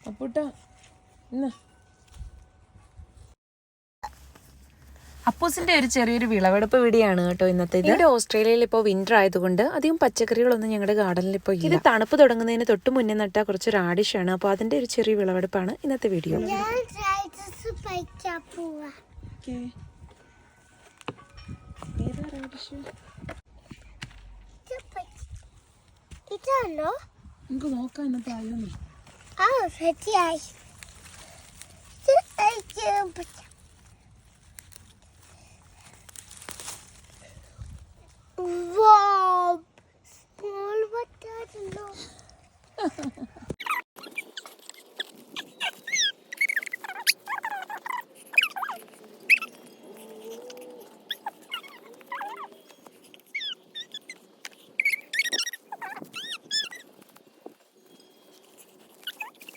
അപ്പൂട്ടാ ഇന്ന് അപ്പൂസിന്റെ ഒരു ചെറിയൊരു വിളവെടുപ്പ് വീഡിയോയാണ് കേട്ടോ ഇന്നത്തെ. ഇവിടെ ഓസ്ട്രേലിയയിൽ ഇപ്പോൾ വിന്റർ ആയതുകൊണ്ട് അധികം പച്ചക്കറികളൊന്നും ഞങ്ങളുടെ ഗാർഡനിൽ ഇപ്പോൾ ഇല്ല. ഇത് തണുപ്പ് തുടങ്ങുന്നതിന് തൊട്ട് മുന്നേ നട്ട കുറച്ച് റാഡിഷാണ്. അപ്പോൾ അതിന്റെ ഒരു ചെറിയ വിളവെടുപ്പാണ് ഇന്നത്തെ വീഡിയോ. നമുക്ക് നോക്കാം ഇന്നത്തെ ആയോന്ന്. Wow! Small potato.